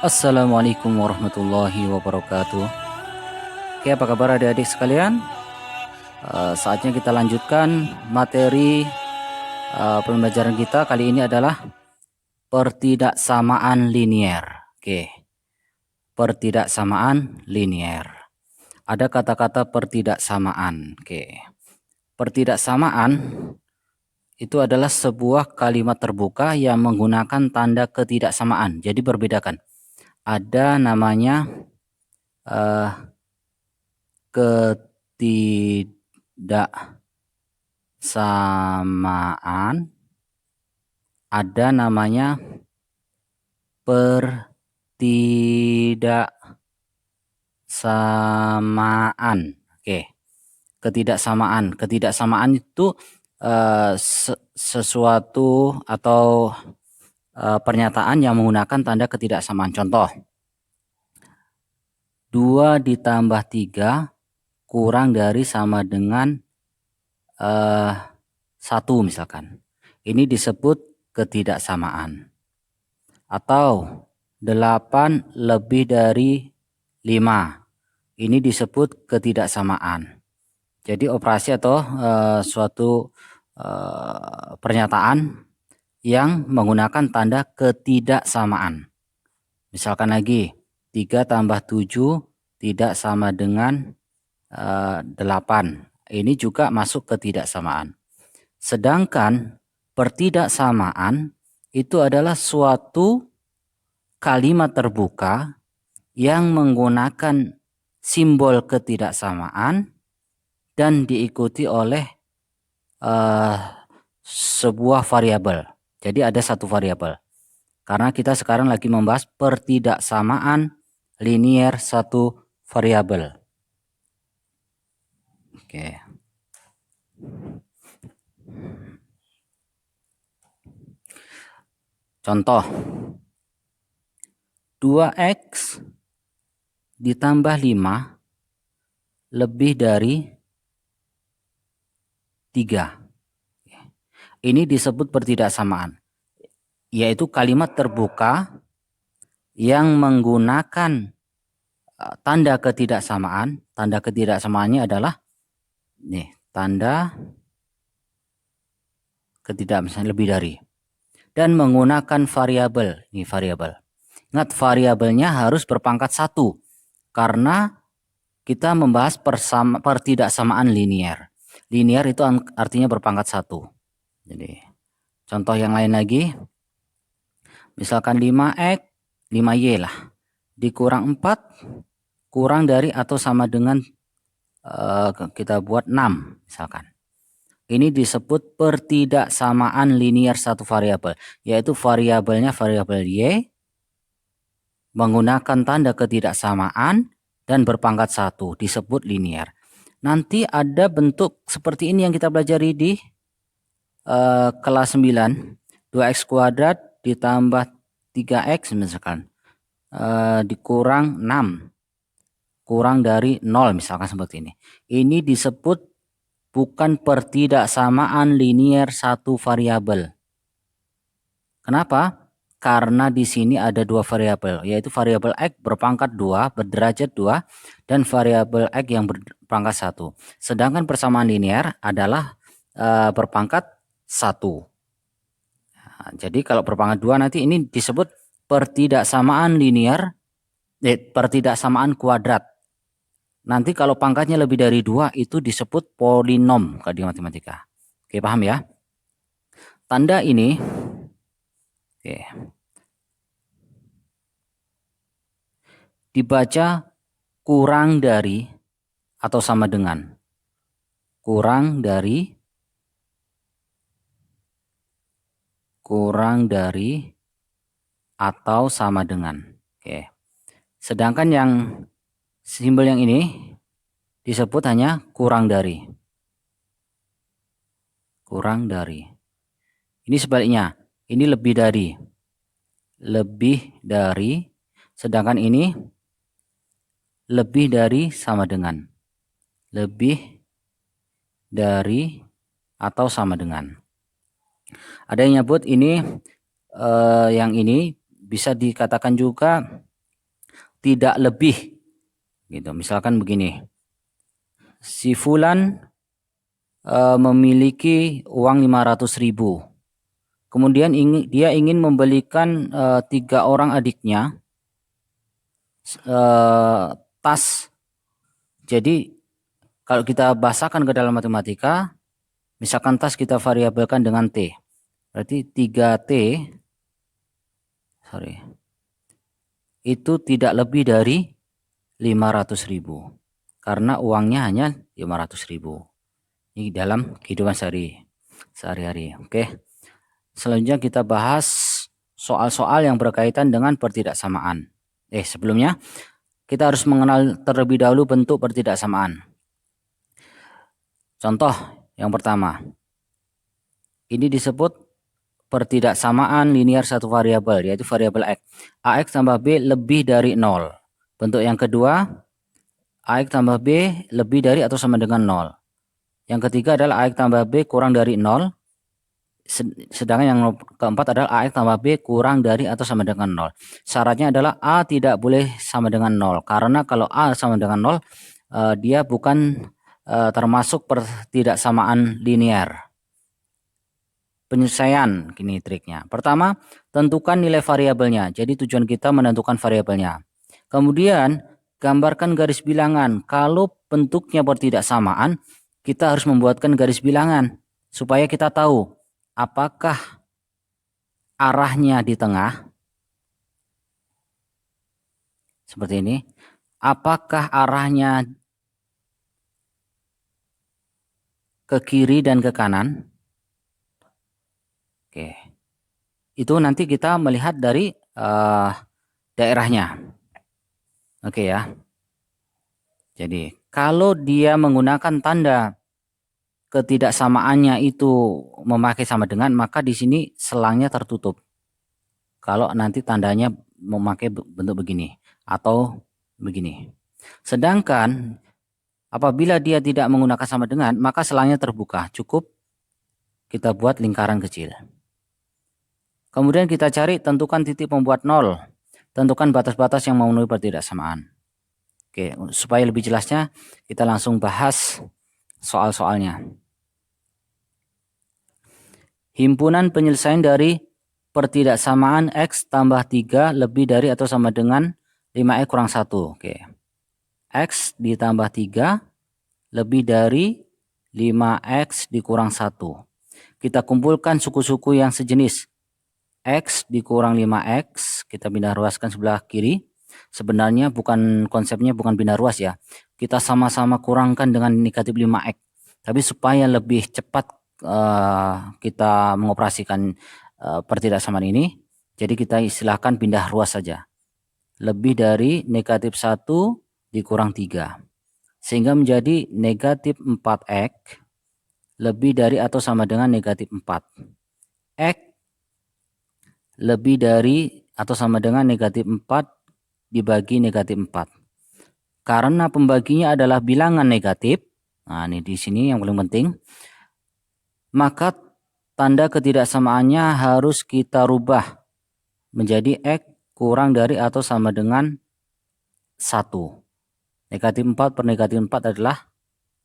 Assalamualaikum warahmatullahi wabarakatuh. Oke, apa kabar adik-adik sekalian? Saatnya kita lanjutkan materi pembelajaran kita. Kali ini adalah pertidaksamaan linier. Oke, pertidaksamaan linier. Ada kata-kata pertidaksamaan. Oke, pertidaksamaan itu adalah sebuah kalimat terbuka yang menggunakan tanda ketidaksamaan. Jadi berbedakan. Ada namanya ketidaksamaan, ada namanya pertidaksamaan. Oke, ketidaksamaan itu sesuatu atau pernyataan yang menggunakan tanda ketidaksamaan. Contoh, 2 ditambah 3 kurang dari sama dengan 1 misalkan. Ini disebut ketidaksamaan. Atau 8 lebih dari 5. Ini disebut ketidaksamaan. Jadi operasi atau suatu pernyataan yang menggunakan tanda ketidaksamaan. Misalkan lagi 3 tambah 7 tidak sama dengan 8. Ini juga masuk ketidaksamaan. Sedangkan pertidaksamaan itu adalah suatu kalimat terbuka yang menggunakan simbol ketidaksamaan dan diikuti oleh sebuah variabel. Jadi ada satu variabel. Karena kita sekarang lagi membahas pertidaksamaan linier satu variabel. Oke. Contoh, 2x ditambah 5 lebih dari 3. Ini disebut pertidaksamaan, yaitu kalimat terbuka yang menggunakan tanda ketidaksamaan. Tanda ketidaksamaannya adalah tanda ketidaksamaan lebih dari, dan menggunakan variabel. Ini variabel. Ingat, variabelnya harus berpangkat 1 karena kita membahas pertidaksamaan linier. Linier itu artinya berpangkat 1. Jadi contoh yang lain lagi, misalkan 5x 5y lah dikurang 4 kurang dari atau sama dengan kita buat 6 misalkan. Ini disebut pertidaksamaan linier satu variabel, yaitu variabelnya variabel y menggunakan tanda ketidaksamaan dan berpangkat 1, disebut linier. Nanti ada bentuk seperti ini yang kita pelajari di kelas 9, 2x kuadrat ditambah 3x misalkan dikurang 6 kurang dari 0 misalkan seperti ini. Ini disebut bukan pertidaksamaan linier satu variabel. Kenapa? Karena di sini ada dua variabel, yaitu variabel x berpangkat 2 berderajat 2 dan variabel x yang berpangkat 1. Sedangkan persamaan linier adalah berpangkat 1. Nah, jadi kalau berpangkat 2 nanti ini disebut pertidaksamaan linier, pertidaksamaan kuadrat. Nanti kalau pangkatnya lebih dari 2 itu disebut polinom kalau di matematika. Oke, paham ya? Tanda ini dibaca kurang dari atau sama dengan. Kurang dari atau sama dengan. Oke. Sedangkan yang simbol yang ini disebut hanya kurang dari. Kurang dari. Ini sebaliknya. Ini lebih dari. Lebih dari. Sedangkan ini lebih dari sama dengan. Lebih dari atau sama dengan. Ada yang nyebut ini yang ini bisa dikatakan juga tidak lebih gitu. Misalkan begini, si Fulan memiliki uang 500.000, kemudian dia ingin membelikan 3 orang adiknya tas. Jadi kalau kita bahasakan ke dalam matematika, misalkan tas kita variabelkan dengan T, berarti 3T itu tidak lebih dari 500.000 karena uangnya hanya 500.000. Ini dalam kehidupan sehari-hari. Oke. Selanjutnya kita bahas soal-soal yang berkaitan dengan pertidaksamaan. Sebelumnya kita harus mengenal terlebih dahulu bentuk pertidaksamaan. Contoh yang pertama, ini disebut pertidaksamaan linear satu variabel, yaitu variabel X. AX tambah B lebih dari 0. Bentuk yang kedua, AX tambah B lebih dari atau sama dengan 0. Yang ketiga adalah AX tambah B kurang dari 0. Sedangkan yang keempat adalah AX tambah B kurang dari atau sama dengan 0. Syaratnya adalah A tidak boleh sama dengan 0. Karena kalau A sama dengan 0, dia bukan termasuk pertidaksamaan linear. Penyelesaian, gini triknya. Pertama, tentukan nilai variabelnya. Jadi tujuan kita menentukan variabelnya. Kemudian, gambarkan garis bilangan. Kalau bentuknya pertidaksamaan, kita harus membuatkan garis bilangan supaya kita tahu apakah arahnya di tengah, seperti ini. Apakah arahnya ke kiri dan ke kanan? Oke, itu nanti kita melihat dari daerahnya. Oke ya. Jadi kalau dia menggunakan tanda ketidaksamaannya itu memakai sama dengan, maka di sini selangnya tertutup. Kalau nanti tandanya memakai bentuk begini atau begini. Sedangkan apabila dia tidak menggunakan sama dengan, maka selangnya terbuka. Cukup kita buat lingkaran kecil. Kemudian kita cari tentukan titik pembuat 0. Tentukan batas-batas yang memenuhi pertidaksamaan. Oke, supaya lebih jelasnya kita langsung bahas soal-soalnya. Himpunan penyelesaian dari pertidaksamaan X tambah 3 lebih dari atau sama dengan 5X kurang 1. Oke. X ditambah 3 lebih dari 5X dikurang 1. Kita kumpulkan suku-suku yang sejenis. X dikurang 5X, kita pindah ruaskan sebelah kiri. Sebenarnya konsepnya bukan pindah ruas ya. Kita sama-sama kurangkan dengan negatif 5X. Tapi supaya lebih cepat kita mengoperasikan pertidaksamaan ini, jadi kita istilahkan pindah ruas saja. Lebih dari negatif 1 dikurang 3. Sehingga menjadi negatif 4X lebih dari atau sama dengan negatif 4. X lebih dari atau sama dengan negatif 4 dibagi negatif 4. Karena pembaginya adalah bilangan negatif, nah ini di sini yang paling penting, maka tanda ketidaksamaannya harus kita rubah menjadi X kurang dari atau sama dengan 1. Negatif 4 per negatif 4 adalah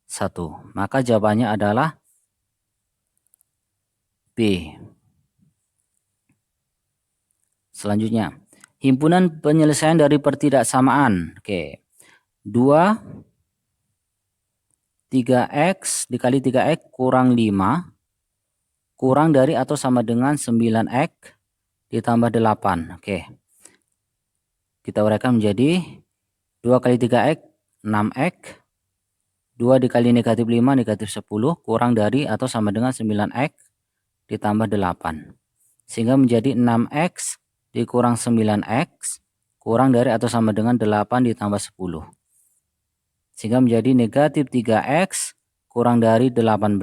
1. Maka jawabannya adalah B. Selanjutnya, himpunan penyelesaian dari pertidaksamaan. Oke. 2 3X dikali 3X kurang 5 kurang dari atau sama dengan 9X ditambah 8. Oke. Kita uraikan menjadi 2 kali 3X 6X. 2 dikali negatif 5 negatif 10 kurang dari atau sama dengan 9X ditambah 8. Sehingga menjadi 6X dikurang 9X kurang dari atau sama dengan 8 ditambah 10. Sehingga menjadi negatif 3X kurang dari 18.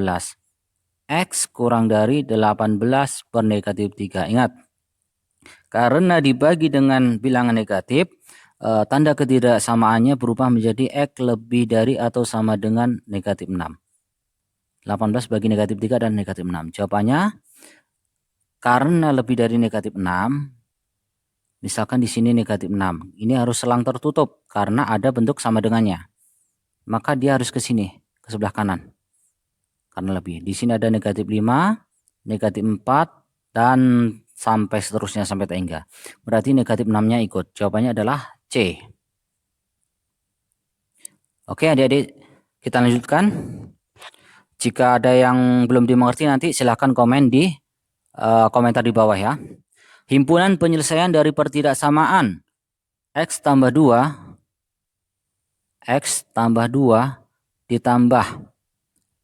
X kurang dari 18 per negatif 3. Ingat, karena dibagi dengan bilangan negatif, tanda ketidaksamaannya berubah menjadi X lebih dari atau sama dengan negatif 6. 18 bagi negatif 3 dan negatif 6. Jawabannya, karena lebih dari negatif 6, Misalkan di sini negatif 6. Ini harus selang tertutup karena ada bentuk sama dengannya. Maka dia harus ke sini, ke sebelah kanan. Karena lebih. Di sini ada negatif 5, negatif 4, dan sampai seterusnya sampai tak hingga. Berarti negatif 6-nya ikut. Jawabannya adalah C. Oke adik-adik, kita lanjutkan. Jika ada yang belum dimengerti nanti silahkan komen di komentar di bawah ya. Himpunan penyelesaian dari pertidaksamaan X tambah 2 ditambah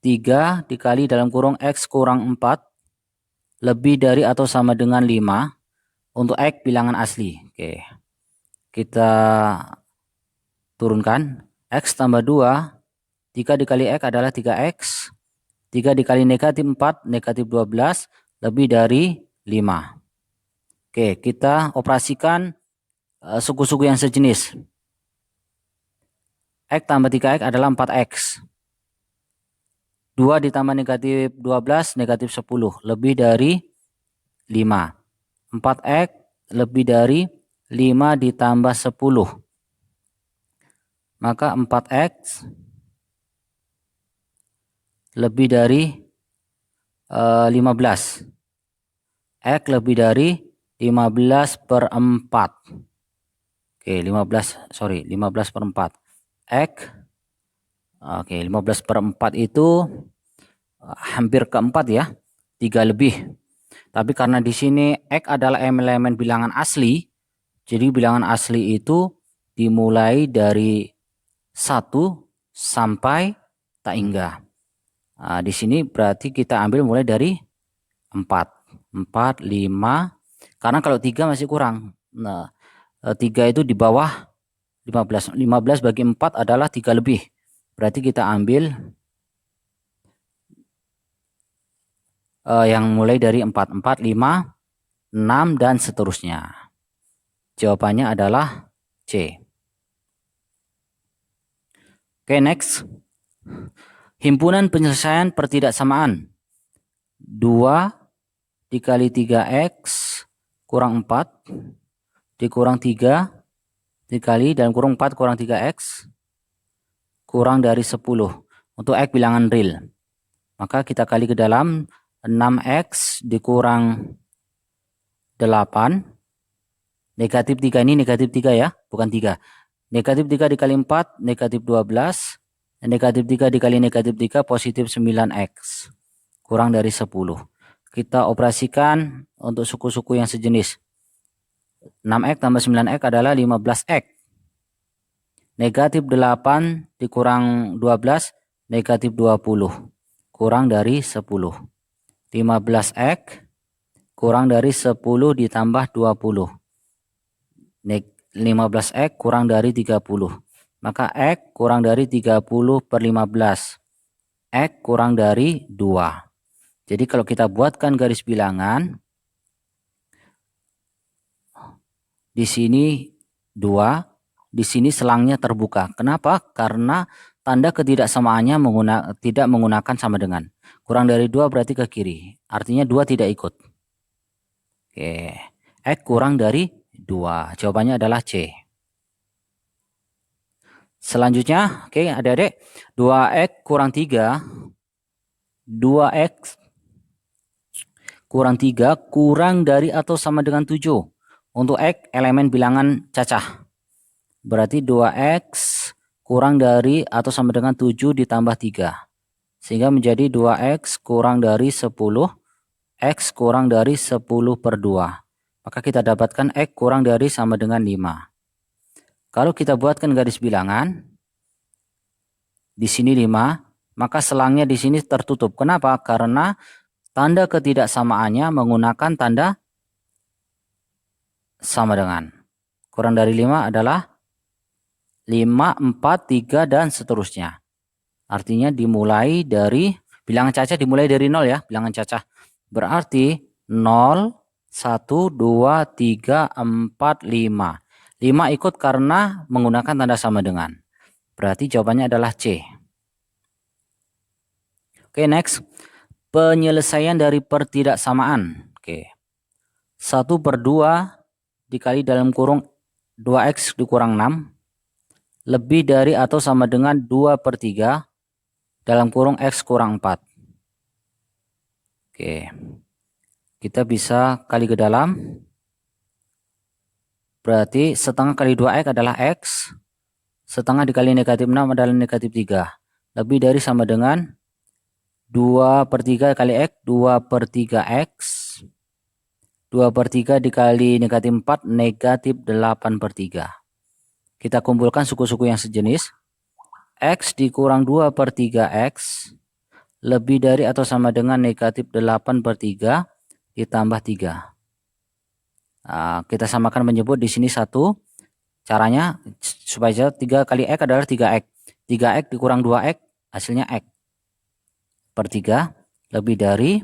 3 dikali dalam kurung X kurang 4 lebih dari atau sama dengan 5 untuk X bilangan asli. Oke, kita turunkan. X tambah 2, 3 dikali X adalah 3X. 3 dikali negatif 4, negatif 12, lebih dari 5. Oke, kita operasikan suku-suku yang sejenis. X tambah 3X adalah 4X. 2 ditambah negatif 12, negatif 10, lebih dari 5. 4X lebih dari 5 ditambah 10. Maka 4X lebih dari 15. X lebih dari 15 per 4. Oke, 15 per 4. X. Oke, 15 per 4 itu hampir ke 4 ya. 3 lebih. Tapi karena di sini X adalah elemen bilangan asli. Jadi bilangan asli itu dimulai dari 1 sampai tak hingga. Nah, di sini berarti kita ambil mulai dari 4. 4, 5. Karena kalau 3 masih kurang. Nah, 3 itu di bawah 15. 15 bagi 4 adalah 3 lebih. Berarti kita ambil yang mulai dari 4. 4, 5, 6, dan seterusnya. Jawabannya adalah C. Oke, next. Himpunan penyelesaian pertidaksamaan 2 dikali 3X kurang 4 dikurang 3 dikali dalam kurung 4 kurang 3X kurang dari 10 untuk X bilangan real. Maka kita kali ke dalam 6X dikurang 8. Negatif 3 ini negatif 3 ya, bukan 3. Negatif 3 dikali 4, negatif 12. Negatif 3 dikali negatif 3, positif 9X. Kurang dari 10. Kita operasikan untuk suku-suku yang sejenis. 6X tambah 9X adalah 15X. Negatif 8 dikurang 12, negatif 20. Kurang dari 10. 15X kurang dari 10 ditambah 20. 15X kurang dari 30. Maka X kurang dari 30 per 15. X kurang dari 2. Jadi kalau kita buatkan garis bilangan, di sini 2, di sini selangnya terbuka. Kenapa? Karena tanda ketidaksamaannya tidak menggunakan sama dengan. Kurang dari 2 berarti ke kiri. Artinya 2 tidak ikut. Oke. X kurang dari 2. Jawabannya adalah C. Selanjutnya, oke adik-adik, 2X kurang 3. 2X kurang 3 kurang dari atau sama dengan 7. Untuk X elemen bilangan cacah. Berarti 2X kurang dari atau sama dengan 7 ditambah 3. Sehingga menjadi 2X kurang dari 10. X kurang dari 10 per 2. Maka kita dapatkan X kurang dari sama dengan 5. Kalau kita buatkan garis bilangan, di sini 5, maka selangnya di sini tertutup. Kenapa? Karena tanda ketidaksamaannya menggunakan tanda sama dengan. Kurang dari 5 adalah 5, 4, 3, dan seterusnya. Artinya dimulai dari, bilangan cacah dimulai dari 0 ya, bilangan cacah. Berarti 0, 1, 2, 3, 4, 5. 5 ikut karena menggunakan tanda sama dengan. Berarti jawabannya adalah C. Oke, next. Penyelesaian dari pertidaksamaan. Oke. 1/2 dikali dalam kurung 2x dikurang 6 lebih dari atau sama dengan 2/3 dalam kurung x kurang 4. Oke. Kita bisa kali ke dalam. Berarti setengah kali 2x adalah x. Setengah dikali negatif 6 adalah negatif 3. Lebih dari sama dengan 2/3 kali x, 2/3x. 2/3 dikali negatif 4, negatif 8/3. Kita kumpulkan suku-suku yang sejenis. X dikurang 2/3x lebih dari atau sama dengan negatif 8/3 ditambah 3. Nah, kita samakan menyebut di sini 1. Caranya supaya 3 kali x adalah 3x. 3x dikurang 2x hasilnya x per 3 lebih dari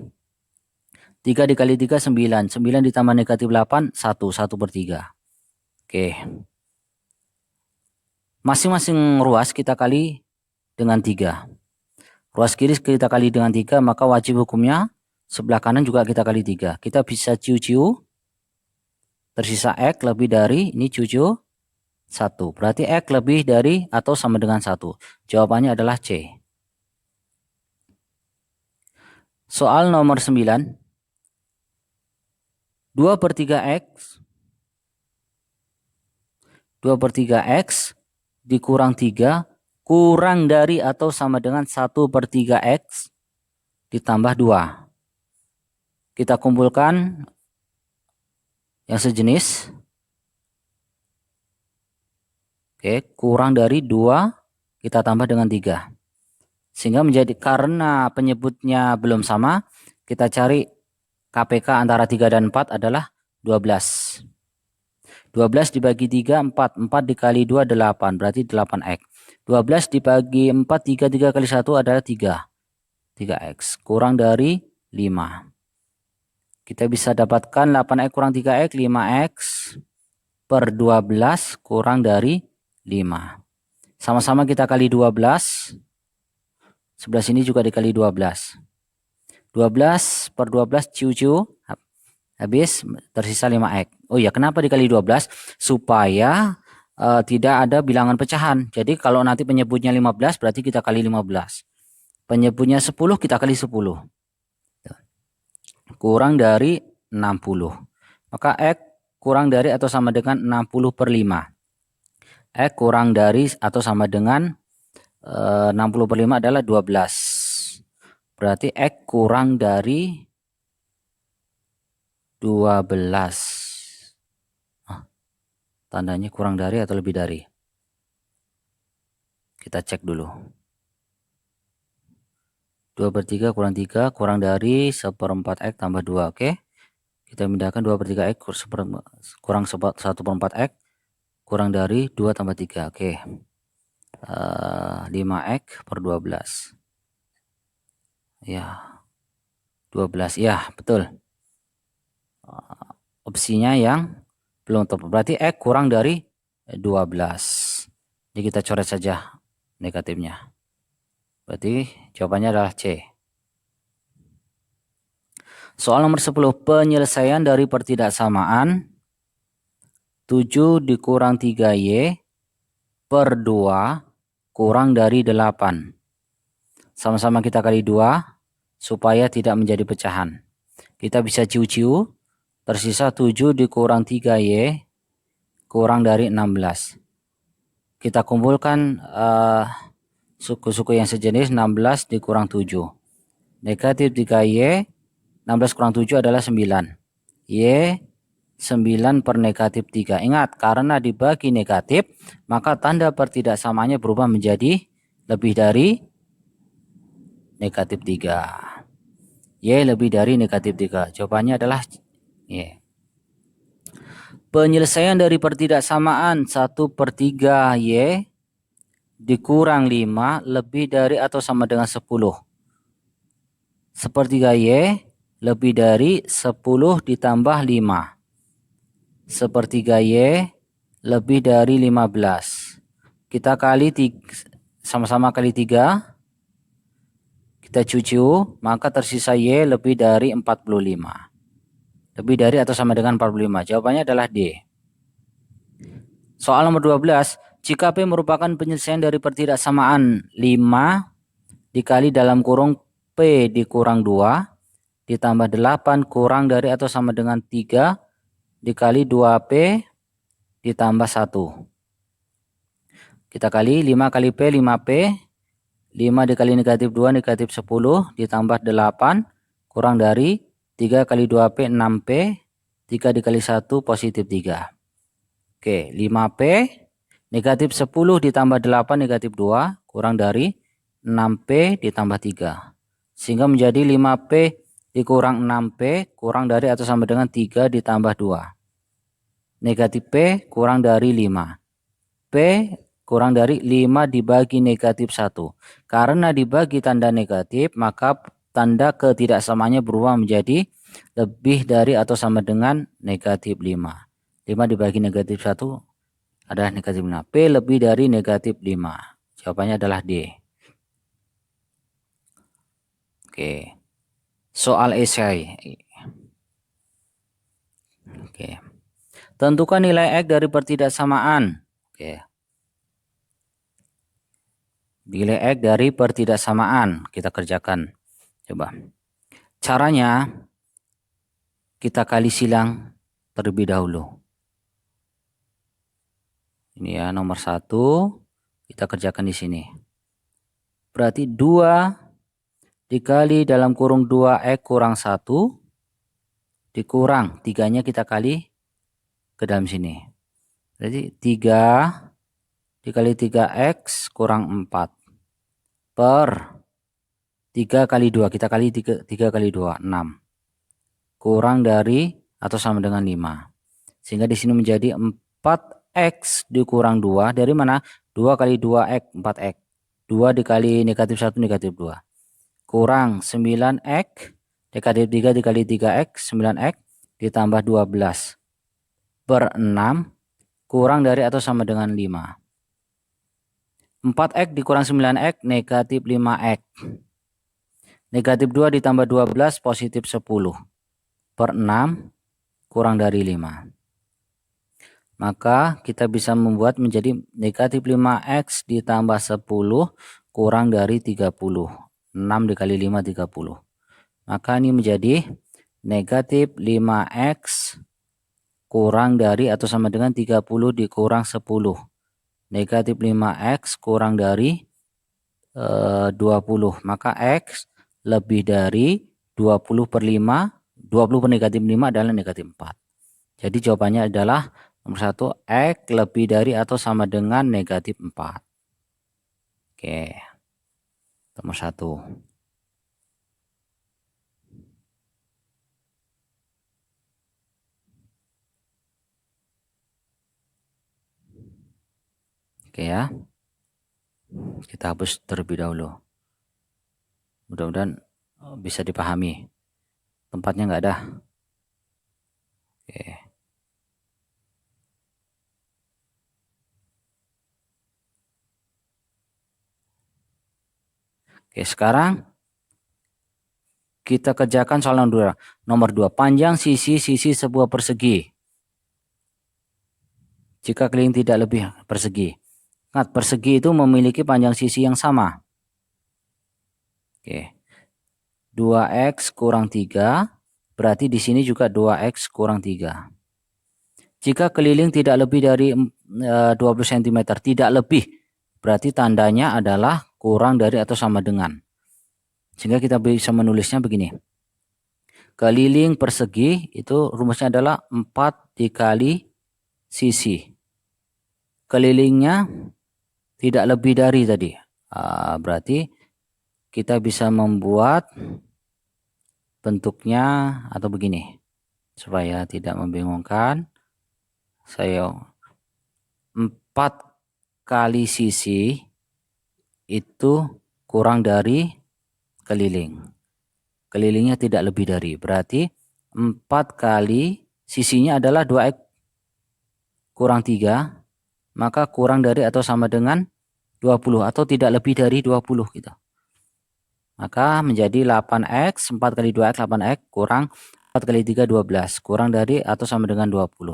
3 dikali 3 9. 9 ditambah negatif 8 1. 1/3. Oke. Masing-masing ruas kita kali dengan 3. Ruas kiri kita kali dengan 3, maka wajib hukumnya sebelah kanan juga kita kali 3. Kita bisa ciu-ciu. Tersisa x lebih dari, ini ciu-ciu 1. Berarti x lebih dari atau sama dengan 1. Jawabannya adalah C. Soal nomor 9. 2/3x 2/3x dikurang 3 kurang dari atau sama dengan 1/3x ditambah 2. Kita kumpulkan yang sejenis. Oke, kurang dari 2 kita tambah dengan 3. Sehingga menjadi, karena penyebutnya belum sama, kita cari KPK antara 3 dan 4 adalah 12. 12 dibagi 3, 4. 4 dikali 2, 8. Berarti 8x. 12 dibagi 4, 3. 3 kali 1 adalah 3. 3x. Kurang dari 5. Kita bisa dapatkan 8x kurang 3x, 5x per 12 kurang dari 5. Sama-sama kita kali 12. Sebelah sini juga dikali 12. 12 per 12 ciu-ciu. Habis tersisa 5x. Oh ya, kenapa dikali 12? Supaya tidak ada bilangan pecahan. Jadi kalau nanti penyebutnya 15 berarti kita kali 15. Penyebutnya 10 kita kali 10. Kurang dari 60. Maka x kurang dari atau sama dengan 60/5. X kurang dari atau sama dengan 60/5 adalah 12. Berarti x kurang dari 12. Tandanya kurang dari atau lebih dari? Kita cek dulu. 2/3 kurang 3 kurang dari 1/4 x tambah 2. Oke. Kita pindahkan 2/3 x kurang 1/4 x kurang dari 2 tambah 3. Oke. 5x per 12. Ya. 12. Ya, betul. Opsinya yang belum tepat. Berarti x kurang dari 12. Jadi kita coret saja negatifnya. Berarti jawabannya adalah C. Soal nomor 10. Penyelesaian dari pertidaksamaan 7 dikurang 3y per 2 kurang dari 8. Sama-sama kita kali 2 supaya tidak menjadi pecahan. Kita bisa ciu-ciu. Tersisa 7 dikurang 3y kurang dari 16. Kita kumpulkan suku-suku yang sejenis. 16 dikurang 7. Negatif 3y. 16 kurang 7 adalah 9. Y 9 per negatif 3. Ingat, karena dibagi negatif, maka tanda pertidaksamaannya berubah menjadi lebih dari negatif 3. Y lebih dari negatif 3. Jawabannya adalah Y. Penyelesaian dari pertidaksamaan 1/3 Y dikurang 5 lebih dari atau sama dengan 10. 1/3 Y lebih dari 10 ditambah 5. 1/3 Y lebih dari 15. Kita kali sama-sama kali 3. Kita cuciu, maka tersisa Y lebih dari 45. Lebih dari atau sama dengan 45. Jawabannya adalah D. Soal nomor 12, jika P merupakan penyelesaian dari pertidaksamaan 5 dikali dalam kurung P dikurang 2 ditambah 8 kurang dari atau sama dengan 3 dikali 2P ditambah 1. Kita kali 5 kali P 5P, 5 dikali negatif 2 negatif 10 ditambah 8 kurang dari 3 kali 2P 6P, 3 dikali 1 positif 3. Oke, 5P negatif 10 ditambah 8 negatif 2 kurang dari 6P ditambah 3. Sehingga menjadi 5P dikurang 6P kurang dari atau sama dengan 3 ditambah 2. Negatif P kurang dari 5. P kurang dari 5 dibagi negatif 1. Karena dibagi tanda negatif, maka tanda ketidaksamaannya berubah menjadi lebih dari atau sama dengan negatif 5. 5 dibagi negatif 1 adalah negatif 5. P lebih dari negatif 5. Jawabannya adalah D. Oke. Soal esai. Oke. Tentukan nilai X dari pertidaksamaan. Oke. Nilai X dari pertidaksamaan kita kerjakan. Coba. Caranya kita kali silang terlebih dahulu. Ini ya nomor 1 kita kerjakan di sini. Berarti 2 dikali dalam kurung 2X kurang 1 dikurang 3-nya kita kali ke dalam sini. Jadi 3 dikali 3X kurang 4 per 3 kali 2. Kita kali 3 kali 2, 6. Kurang dari atau sama dengan 5. Sehingga di sini menjadi 4X dikurang 2. Dari mana? 2 kali 2X, 4X. 2 dikali negatif 1, negatif 2. Kurang 9X, negatif 3 dikali 3X, 9X ditambah 12. Per 6 kurang dari atau sama dengan 5. 4X dikurang 9X negatif 5X. Negatif 2 ditambah 12 positif 10. Per 6 kurang dari 5. Maka kita bisa membuat menjadi negatif 5X ditambah 10 kurang dari 30. 6 dikali 5 30. Maka ini menjadi negatif 5X kurang dari atau sama dengan 30 dikurang 10. Negatif 5X kurang dari 20. Maka X lebih dari 20 per 5. 20 per negatif 5 adalah negatif 4. Jadi jawabannya adalah nomor 1, X lebih dari atau sama dengan negatif 4. Oke. Nomor 1. Oke ya. Kita hapus terlebih dahulu. Mudah-mudahan bisa dipahami. Tempatnya nggak ada. Oke. Oke, sekarang kita kerjakan soal nomor 2. Panjang sisi sebuah persegi. Jika keliling tidak lebih persegi. Ingat, persegi itu memiliki panjang sisi yang sama. Oke. 2X kurang 3, berarti di sini juga 2X kurang 3. Jika keliling tidak lebih dari 20 cm, tidak lebih, berarti tandanya adalah kurang dari atau sama dengan. Sehingga kita bisa menulisnya begini. Keliling persegi itu rumusnya adalah 4 dikali sisi. Kelilingnya tidak lebih dari tadi. Berarti kita bisa membuat bentuknya atau begini. Supaya tidak membingungkan. Saya 4 kali sisi itu kurang dari keliling. Kelilingnya tidak lebih dari. Berarti 4 kali sisinya adalah 2X kurang 3. Maka kurang dari atau sama dengan 20 atau tidak lebih dari 20 gitu. Maka menjadi 8X, 4 kali 2X 8X kurang 4 kali 3 12. Kurang dari atau sama dengan 20.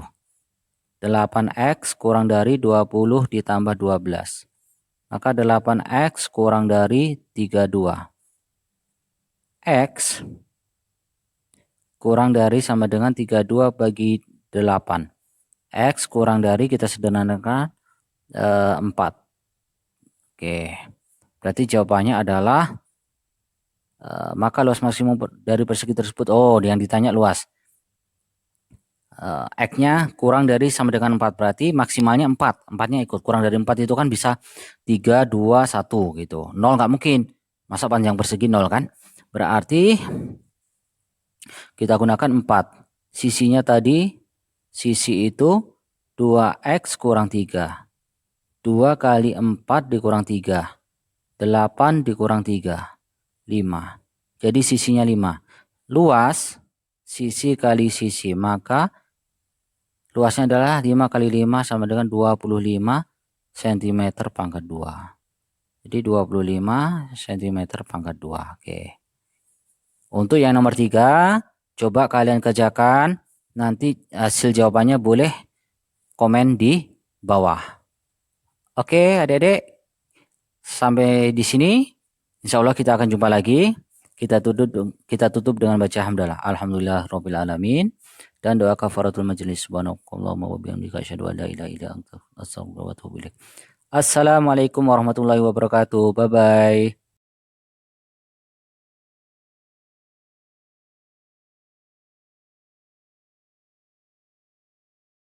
8x kurang dari 20 ditambah 12. Maka 8x kurang dari 32. X kurang dari sama dengan 32 bagi 8. X kurang dari kita sederhanakan 4. Oke. Berarti jawabannya adalah maka luas maksimum dari persegi tersebut. Oh, yang ditanya luas. X-nya kurang dari sama dengan 4. Berarti maksimalnya 4. 4-nya ikut. Kurang dari 4 itu kan bisa 3, 2, 1 gitu. 0 nggak mungkin. Masa panjang persegi 0 kan? Berarti kita gunakan 4. Sisinya tadi, sisi itu 2x kurang 3. 2 kali 4 dikurang 3. 8 dikurang 3. 5. Jadi sisinya 5. Luas, sisi kali sisi. Maka luasnya adalah 5 kali 5 sama dengan 25 cm pangkat 2. Jadi 25 cm pangkat 2. Oke. Untuk yang nomor 3, coba kalian kerjakan. Nanti hasil jawabannya boleh komen di bawah. Oke, adik-adik. Sampai di sini. Insya Allah kita akan jumpa lagi. Kita tutup dengan baca hamdalah. Alhamdulillah rabbil alamin. Dan doa kafaratul majelis. Subhanakallahumma wa bihamdika asyhadu an la ilaha illa anta astaghfiruka wa atubu ilaik. Assalamualaikum warahmatullahi wabarakatuh. Bye bye.